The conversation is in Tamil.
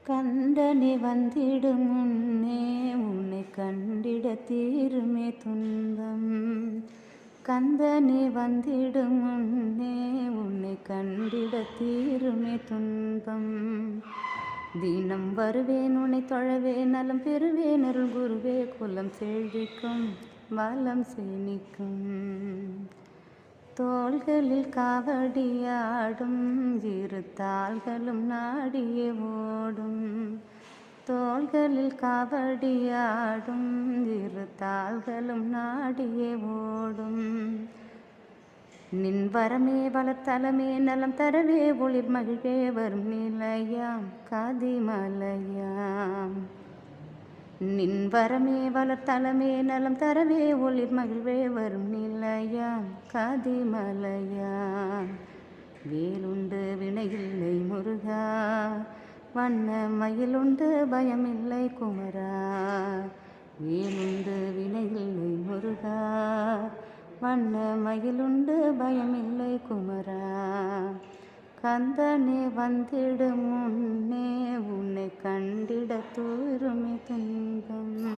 கந்தனே வந்திடும் முன்னே உன்னை கண்டிட தீருமே துன்பம். கந்தனே வந்திடும் முன்னே உன்னை கண்டிட தீருமே துன்பம். தினம் வருவேன் உன்னை தொழவே நலம் பெறுவேன் அருள் குருவே குலம் செழிக்கும் வளம் சேமிக்கும். தோள்களில் காவடியாடும் இரு தாள்களும் நாடியே ஓடும். தோள்களில் காவடியாடும் இரு தாள்களும் நாடியே ஓடும். நின் வரமே வளர்த்தலமே நலம் தரவே ஒளிர் மகிழ்வே வரும் நிலையாம் கதிமலையாம். நின் வரமே வளர்த்தலமே நலம் தரவே ஒளிர் மகிழ்வே வரும் நிலையாம் கதிமலையாம். வேலுண்டு வினையில்லை முருகா, வண்ண மயிலுண்டு பயமில்லை குமரா. வேலுண்டு வினையில்லை முருகா, வண்ண மயிலுண்டு பயமில்லை குமரா. கந்தனே வந்திடும் முன்னே உன்னை கண்டிட தூருமே துன்பம்.